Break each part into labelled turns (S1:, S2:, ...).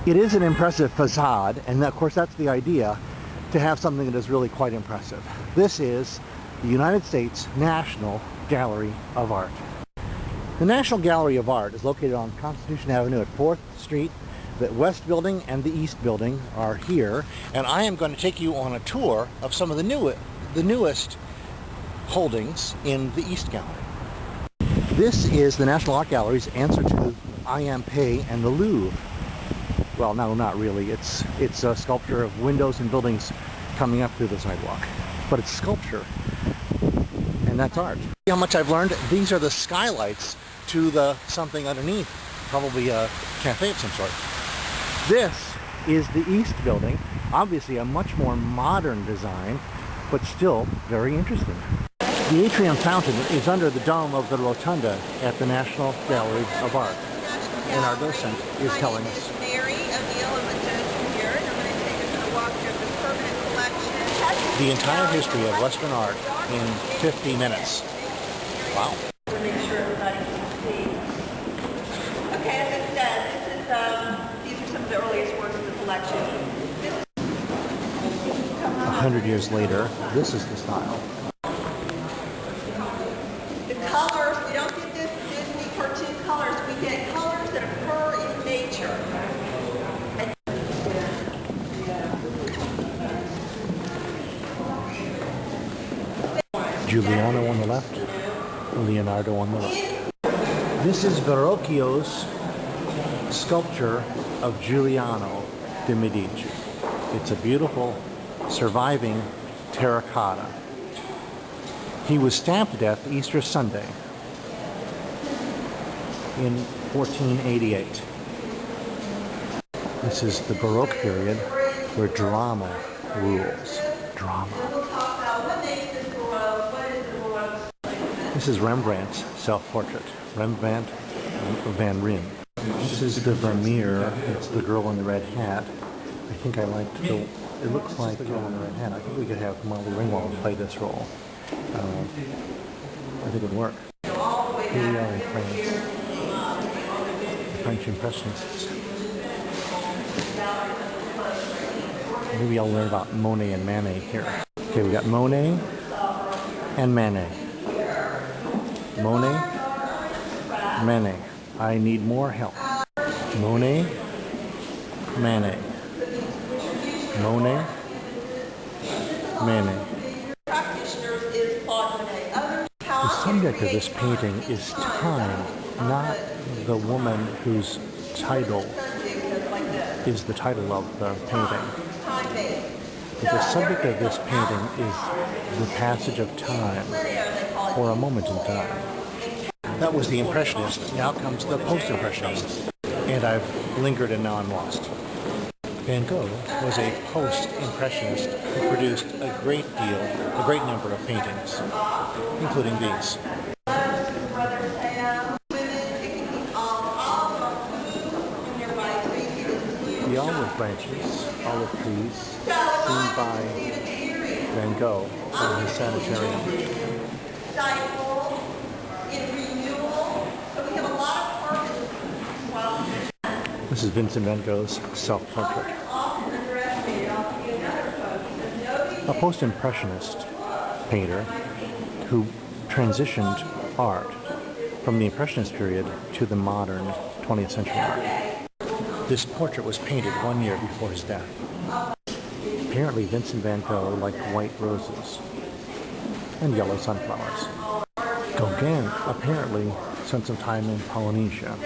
S1: It is an impressive facade, and of course that's the idea, to have something that is really quite impressive. This is the United States National Gallery of Art. The National Gallery of Art is located on Constitution Avenue at 4th Street. The West Building and the East Building are here, and I am going to take you on a tour of some of the newest holdings in the East Gallery. This is the National Art Gallery's answer to IMP and the Louvre. Well, no, not really. It's a sculpture of windows and buildings coming up through the sidewalk. But it's sculpture, and that's art. See how much I've learned? These are the skylights to the something underneath, probably a cafe of some sort. This is the East Building, obviously a much more modern design, but still very interesting. The atrium fountain is under the dome of the rotunda at the National Gallery of Art. And our docent is telling us. The entire history of Western art in 50 minutes. Wow.
S2: To make sure everybody can see. Okay, as I said, these are some of the earliest works in the collection.
S1: 100 years later, this is the style.
S2: The colors, we don't get this Disney cartoon colors, we get colors that occur in nature.
S1: Giuliano on the left, Leonardo on the right. This is Verrocchio's sculpture of Giuliano de' Medici. It's a beautiful, surviving terracotta. He was stabbed to death Easter Sunday in 1488. This is the Baroque period where drama rules. Drama. This is Rembrandt's self-portrait, Rembrandt van Rijn. This is the Vermeer, it's the girl in the red hat. I think I liked the, it looks like the girl in the red hat. I think we could have Molly Ringwald play this role. I think it would work. Here we are in France. French Impressionists. Maybe I'll learn about Monet and Manet here. Okay, we got Monet and Manet. Monet, Manet. I need more help. Monet, Manet. Monet, Manet. The subject of this painting is time, not the woman whose title is the title of the painting. But the subject of this painting is the passage of time, or a moment in time. That was the Impressionist. Now comes the Post-Impressionist. And I've lingered and now I'm lost. Van Gogh was a post-impressionist who produced a great number of paintings, including these. The olive branches, olive trees, seen by Van Gogh in his sanitarium. This is Vincent van Gogh's self-portrait. A post-impressionist painter who transitioned art from the impressionist period to the modern 20th century art. This portrait was painted 1 year before his death. Apparently Vincent van Gogh liked white roses and yellow sunflowers. Gauguin apparently spent some time in Polynesia,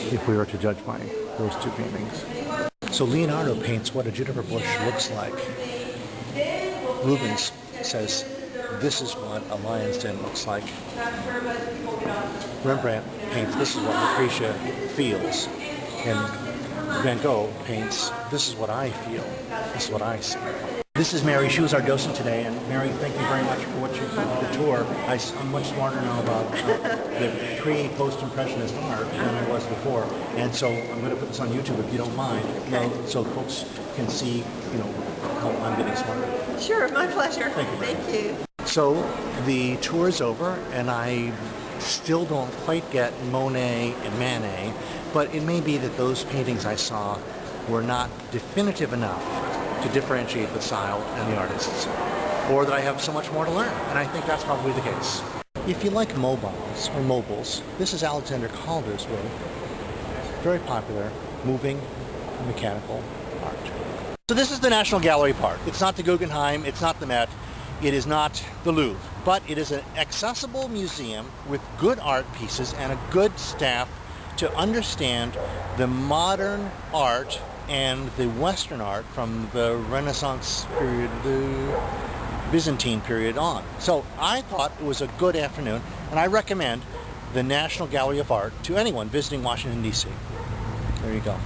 S1: if we were to judge by those two paintings. So Leonardo paints what a juniper bush looks like. Rubens says, this is what a lion's den looks like. Rembrandt paints, this is what Lucretia feels. And Van Gogh paints, this is what I feel, this is what I see. This is Mary. She was our docent today, and Mary, thank you very much for what you did for the tour. I'm much smarter now about the pre-post-impressionist art than I was before, and so I'm going to put this on YouTube if you don't mind,
S2: okay.
S1: So folks can see, how I'm getting smarter.
S2: Sure, my pleasure.
S1: Thank you.
S2: Thank you.
S1: So the tour is over, and I still don't quite get Monet and Manet, but it may be that those paintings I saw were not definitive enough to differentiate the style and the artists, or that I have so much more to learn, and I think that's probably the case. If you like mobiles, this is Alexander Calder's work. Very popular, moving, mechanical art. So this is the National Gallery Park. It's not the Guggenheim, it's not the Met, it is not the Louvre, but it is an accessible museum with good art pieces and a good staff to understand the modern art and the Western art from the Renaissance period, the Byzantine period on. So I thought it was a good afternoon, and I recommend the National Gallery of Art to anyone visiting Washington, D.C. There you go.